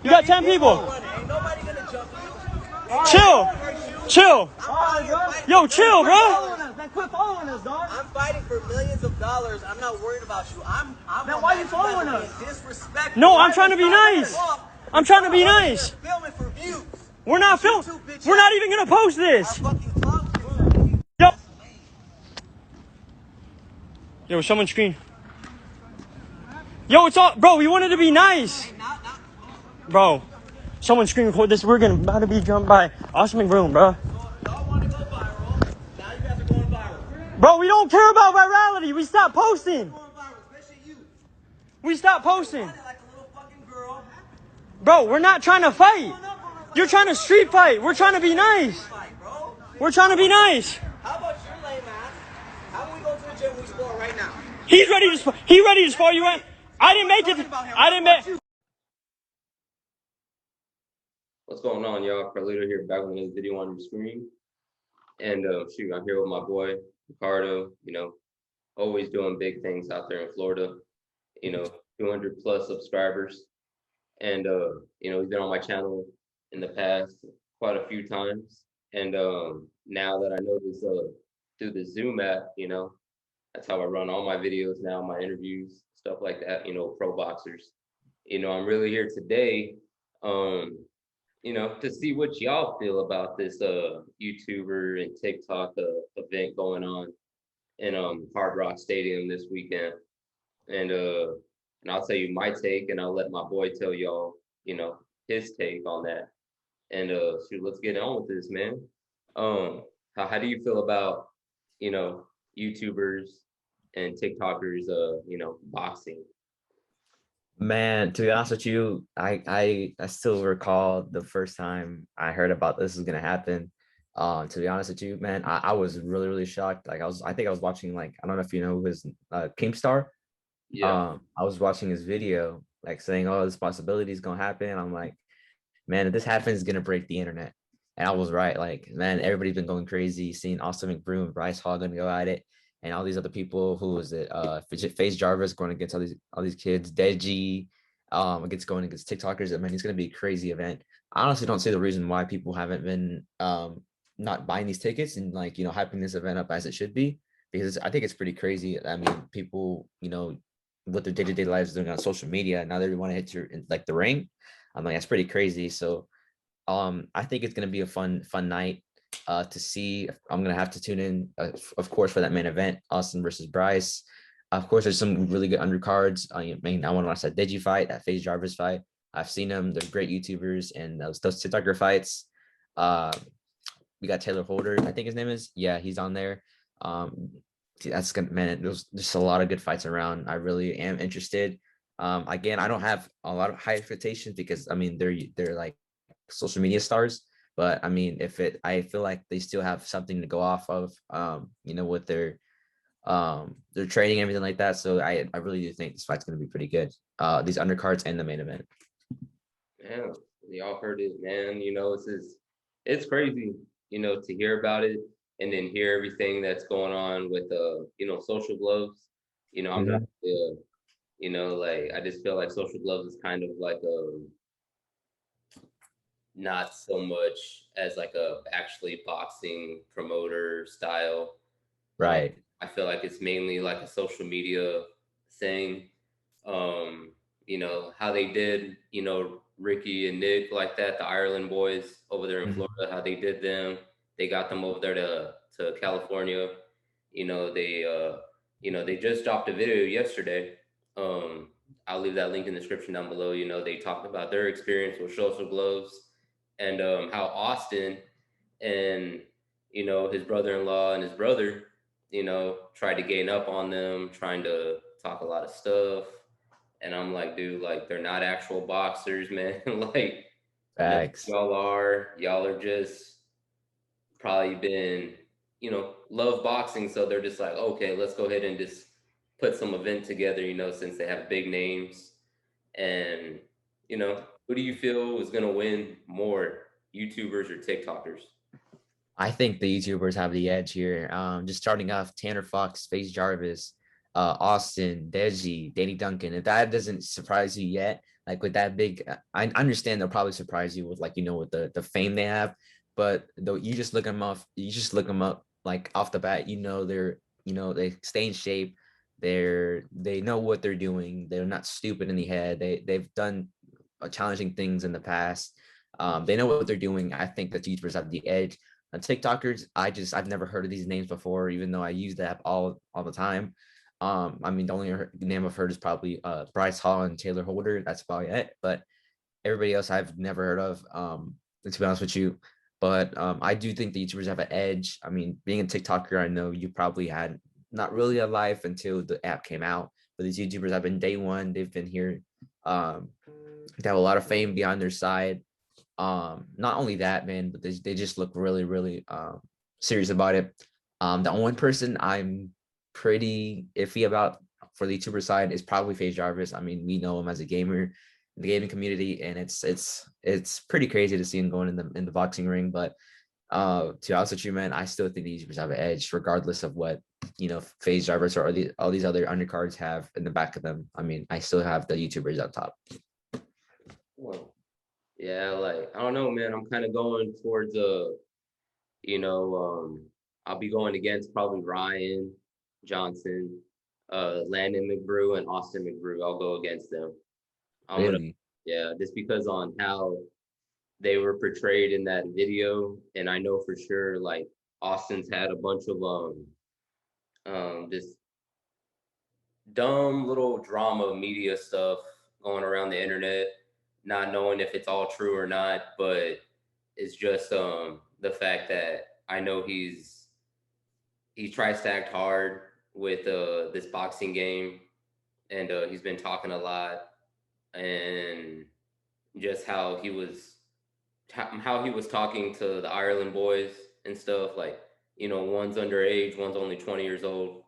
You got 10 people. Ain't nobody gonna jump you. Chill. Yo, chill, bro. Man, quit following us, dog. I'm fighting for millions of dollars. I'm not worried about you. I'm Man, why you following us? Disrespectful. No, I'm trying to be nice. I'm trying to be nice. Filming for views. We're not filming. We're not even gonna post this. Yo. Yo, someone screen. Yo, it's all, bro. We wanted to be nice, bro. Someone screen record this. We're about to be jumped by Austin McBroom, bro. Y'all want to go viral. Now you guys are going viral. Bro, we don't care about virality. We stopped posting. Going viral, especially you. We stopped posting. Like a little fucking girl. Bro, we're not trying to fight. You're trying to street fight. We're trying to be nice. Fight, bro. We're trying to be nice. How about your lame ass? How about we go to the gym and we spar right now? He's ready to. He ready to spar you in. I didn't make it. I didn't make. What's going on, y'all? Carlito here, back with another video on your screen. And shoot, I'm here with my boy Ricardo. You know, always doing big things out there in Florida. You know, 200 plus subscribers, and you know, he's been on my channel in the past quite a few times. And now that I know this through the Zoom app, you know, that's how I run all my videos now, my interviews, stuff like that. You know, pro boxers. You know, I'm really here today. You know, to see what y'all feel about this YouTuber and TikTok event going on in Hard Rock Stadium this weekend. And I'll tell you my take, and I'll let my boy tell y'all, you know, his take on that. And shoot, let's get on with this, man. How do you feel about, you know, YouTubers and TikTokers you know, boxing? Man, to be honest with you, I still recall the first time I heard about this was gonna happen. To be honest with you, man, I was really shocked. Like I think I was watching, like, I don't know if you know who is Keemstar. Yeah. I was watching his video, like saying, "Oh, this possibility is gonna happen." I'm like, man, if this happens, it's gonna break the internet. And I was right. Like, man, everybody's been going crazy, seeing Austin McBroom and Bryce Hall gonna go at it, and all these other people. Who was it? Face Jarvis going against all these kids. Deji, going against TikTokers. I mean, it's gonna be a crazy event. I honestly don't see the reason why people haven't been not buying these tickets and, like, you know, hyping this event up as it should be, because I think it's pretty crazy. I mean, people, you know, what their day-to-day lives doing on social media, now they want to hit your, like, the ring. I'm like, that's pretty crazy. So I think it's going to be a fun night to see. I'm going to have to tune in, of course, for that main event, Austin versus Bryce. Of course, there's some really good undercards. I mean, I want to watch that Deji fight, that FaZe Jarvis fight. I've seen them. They're great YouTubers. And those TikToker fights. We got Taylor Holder, I think his name is. Yeah, he's on there. That's good, man. There's just a lot of good fights around. I really am interested. Again, I don't have a lot of high expectations because, I mean, they're like social media stars, but I mean, I feel like they still have something to go off of, you know, with their training and everything like that. So I really do think this fight's going to be pretty good. These undercards and the main event. Yeah, y'all heard it, man. You know, it's crazy, you know, to hear about it and then hear everything that's going on with you know, social gloves. You know, I'm not you know, like, I just feel like social gloves is kind of like not so much as like a actually boxing promoter style. Right. I feel like it's mainly like a social media thing. You know, how they did, you know, Ricky and Nick, like that, the Ireland boys over there in Florida, how they did them. They got them over there to California. You know, they just dropped a video yesterday. I'll leave that link in the description down below. You know, they talked about their experience with social gloves and how Austin and, you know, his brother-in-law and his brother, you know, tried to gain up on them, trying to talk a lot of stuff. And I'm like, dude, like, they're not actual boxers, man. Like, Facts. y'all are just probably been, you know, love boxing. So they're just like, okay, let's go ahead and just put some event together, you know, since they have big names. And, you know, who do you feel is going to win more, YouTubers or TikTokers? I think the YouTubers have the edge here. Just starting off, Tanner Fox, FaZe Jarvis, Austin, Deji, Danny Duncan. If that doesn't surprise you yet, like with that big. I understand they'll probably surprise you with, like, with the fame they have, but though you just look them up, like off the bat, they stay in shape. They know what they're doing. They're not stupid in the head. They've done challenging things in the past. They know what they're doing. I think that YouTubers have the edge. On TikTokers, I've never heard of these names before, even though I use the app all the time. I mean, the only name I've heard is probably Bryce Hall and Taylor Holder. That's about it. But everybody else I've never heard of. To be honest with you, but I do think the YouTubers have an edge. I mean, being a TikToker, I know you probably had not really a life until the app came out. But these YouTubers have been day one. They've been here. They have a lot of fame behind their side. Not only that, man, but they just look really, really serious about it. The only person I'm pretty iffy about for the YouTuber side is probably FaZe Jarvis. I mean, we know him as a gamer in the gaming community, and it's pretty crazy to see him going in the boxing ring. But to be honest with you, man, I still think the YouTubers have an edge, regardless of what FaZe Jarvis or all these other undercards have in the back of them. I mean, I still have the YouTubers up top. Well, yeah, like I don't know, man. I'm kind of going towards I'll be going against probably Ryan Johnson, Landon McBrew, and Austin McBrew. I'll go against them. Really? Yeah, just because on how they were portrayed in that video, and I know for sure like Austin's had a bunch of just dumb little drama media stuff going around the internet, not knowing if it's all true or not, but it's just the fact that I know he tries to act hard with this boxing game, and he's been talking a lot, and just how he was talking to the Ireland boys and stuff, like, one's underage, one's only 20 years old.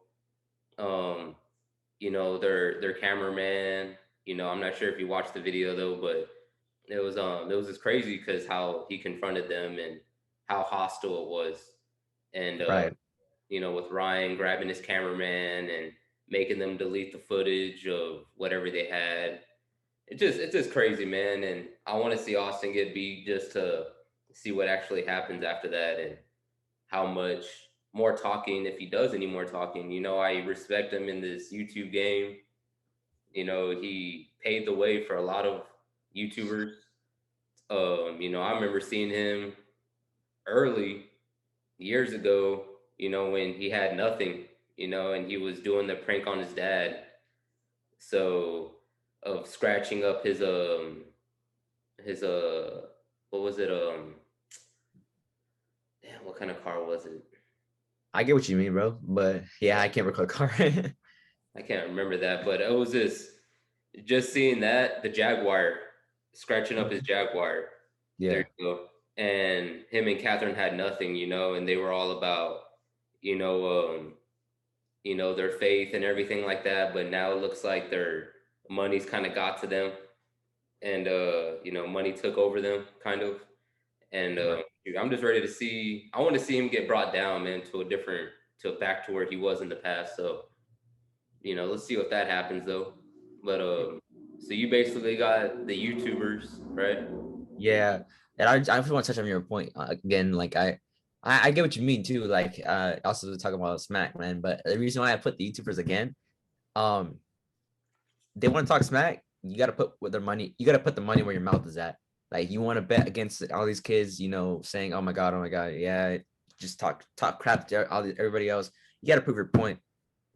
Their cameraman, I'm not sure if you watched the video though, but it was just crazy because how he confronted them and how hostile it was. And Right. with Ryan grabbing his cameraman and making them delete the footage of whatever they had. It's just crazy, man. And I want to see Austin get beat just to see what actually happens after that and how much more talking, if he does any more talking. I respect him in this YouTube game. He paved the way for a lot of YouTubers. I remember seeing him early years ago, when he had nothing, and he was doing the prank on his dad. So of scratching up his what was it? Damn, what kind of car was it? I get what you mean, bro. But yeah, I can't recall the car. I can't remember that, but it was just seeing that, the Jaguar, scratching up his Jaguar. Yeah. There you go. And him and Catherine had nothing, and they were all about, their faith and everything like that. But now it looks like their money's kind of got to them, and money took over them, kind of. And I'm just ready to see. I want to see him get brought down, man, back to where he was in the past. So, let's see if that happens though. But so you basically got the YouTubers, right? Yeah. And I just want to touch on your point again. Like I get what you mean too. Like also talking about smack, man. But the reason why I put the YouTubers again, they want to talk smack. You got to put the money where your mouth is at. Like you want to bet against all these kids, saying, oh my God, yeah, just talk crap to everybody else. You got to prove your point.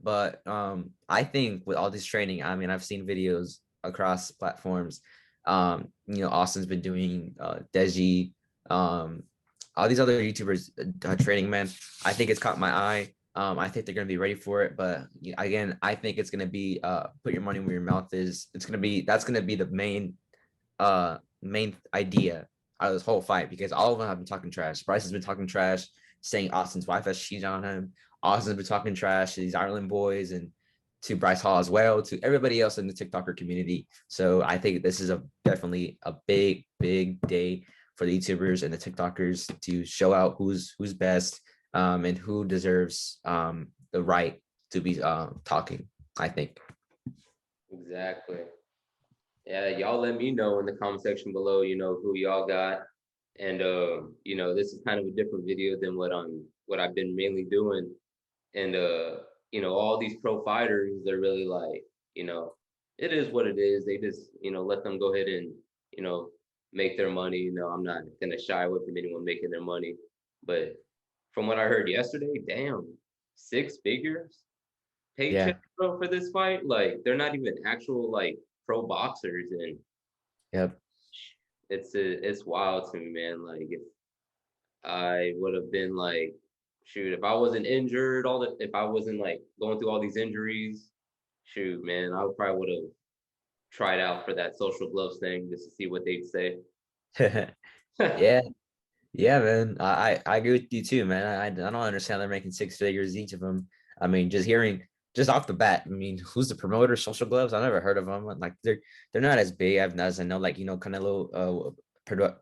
But I think with all this training, I mean, I've seen videos across platforms. Austin's been doing Deji, all these other YouTubers training, man. I think it's caught my eye. I think they're gonna be ready for it. But again, I think it's gonna be put your money where your mouth is. That's gonna be the main idea out of this whole fight, because all of them have been talking trash. Bryce has been talking trash, saying Austin's wife has cheated on him. Austin's been talking trash to these Ireland boys and to Bryce Hall as well, to everybody else in the TikToker community. So I think this is definitely a big, big day for the YouTubers and the TikTokers to show out who's best and who deserves the right to be talking, I think. Exactly. Yeah, y'all let me know in the comment section below, who y'all got. And this is kind of a different video than what I've been mainly doing. And all these pro fighters, they're really like, it is what it is. They just, let them go ahead and, you know, make their money. I'm not gonna shy away from anyone making their money. But from what I heard yesterday, damn, 6 figures Yeah. paycheck, bro, for this fight. Like they're not even actual like pro boxers, and Yep. it's wild to me, man. Like if I would have been like, shoot, if I wasn't injured, if I wasn't like going through all these injuries, shoot, man, I probably would have tried out for that social gloves thing just to see what they'd say. Yeah. Yeah, man. I agree with you too, man. I don't understand they're making 6 figures each of them. I mean, just off the bat. I mean, who's the promoter? Social Gloves. I never heard of them. Like they're not as big as I know. Like Canelo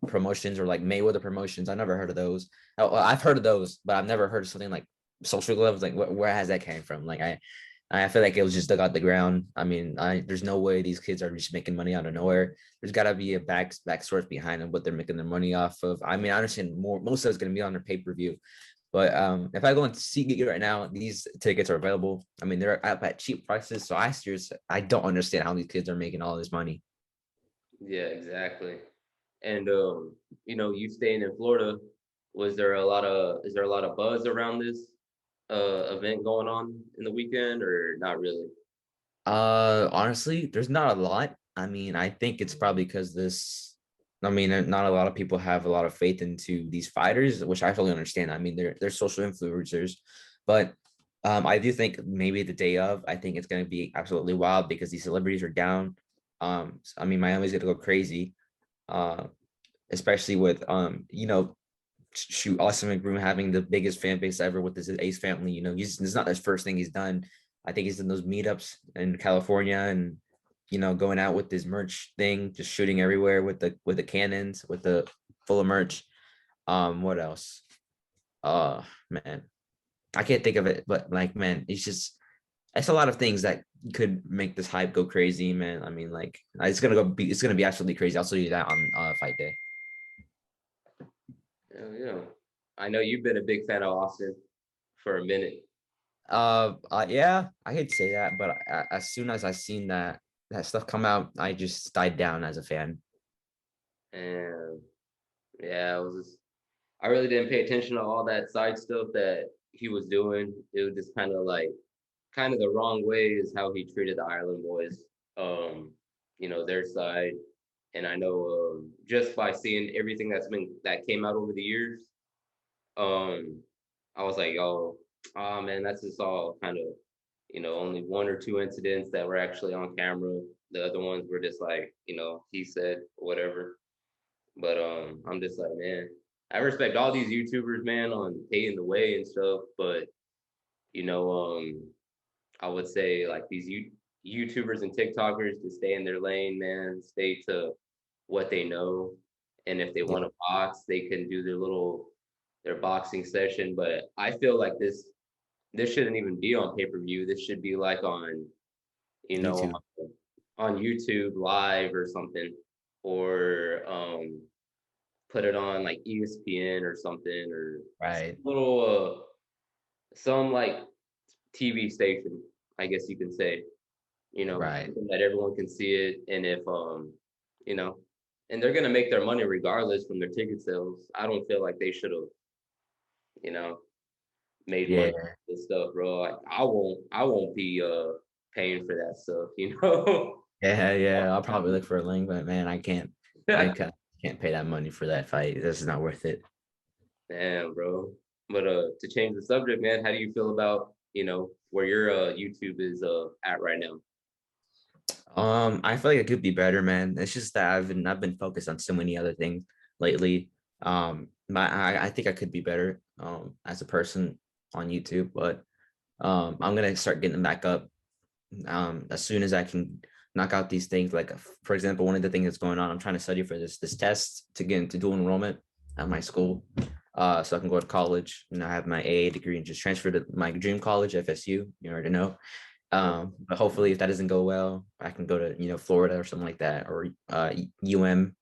promotions or like Mayweather promotions. I never heard of those. Well, I've heard of those, but I've never heard of something like Social Gloves. Like where has that came from? Like I feel like it was just dug out the ground. I mean, there's no way these kids are just making money out of nowhere. There's got to be a back source behind them, what they're making their money off of. I mean, I understand most of it's going to be on their pay-per-view, but if I go and see right now, these tickets are available. I mean, they're up at cheap prices. So I don't understand how these kids are making all this money. Yeah, exactly. And you staying in Florida, is there a lot of buzz around this event going on in the weekend, or not really? Honestly, there's not a lot. I mean, I think it's probably because I mean, not a lot of people have a lot of faith into these fighters, which I fully understand. I mean, they're social influencers, but I do think maybe the day of, I think it's going to be absolutely wild because these celebrities are down. I mean, Miami's going to go crazy, uh, especially with shoot, Austin McBroom having the biggest fan base ever with his Ace family. It's not his first thing he's done. I think he's done those meetups in California and going out with his merch thing, just shooting everywhere with the cannons, with the full of merch. What else? Man, I can't think of it, but like, man, it's a lot of things that could make this hype go crazy, man. I mean, like, it's gonna be absolutely crazy. I'll show you that on fight day. Yeah, I know you've been a big fan of Austin for a minute. Yeah, I hate to say that, but as soon as I seen that stuff come out, I just died down as a fan. And yeah, I really didn't pay attention to all that side stuff that he was doing. It was just kind of the wrong way is how he treated the Ireland boys. Their side. And I know just by seeing everything that came out over the years, I was like, oh man, that's just all kind of, only one or two incidents that were actually on camera. The other ones were just like, he said whatever. But I'm just like, man, I respect all these YouTubers, man, on paving the way and stuff. But you know, um, I would say like these YouTubers and TikTokers to stay in their lane, man, stay to what they know. And if they want to box, they can do their boxing session. But I feel like this shouldn't even be on pay-per-view. This should be like on, you know, YouTube. on YouTube live or something, or put it on like ESPN or something, or Right. some like TV station, I guess you can say, Right. something that everyone can see it. And if you know, and they're gonna make their money regardless from their ticket sales. I don't feel like they should have, you know, made money Yeah. with this stuff, bro. Like I won't be paying for that stuff, you know. Yeah. Yeah. I'll probably look for a link, but man, I can't pay that money for that fight. This is not worth it. Damn, bro. But to change the subject, man, how do you feel about, where your YouTube is at right now? I feel like it could be better, man. It's just that I've been focused on so many other things lately. But I think I could be better as a person on YouTube, but I'm gonna start getting back up as soon as I can knock out these things. Like for example, one of the things that's going on, I'm trying to study for this test to get into dual enrollment at my school, so I can go to college and I have my AA degree and just transfer to my dream college, FSU. You already know. But hopefully, if that doesn't go well, I can go to Florida or something like that, or UM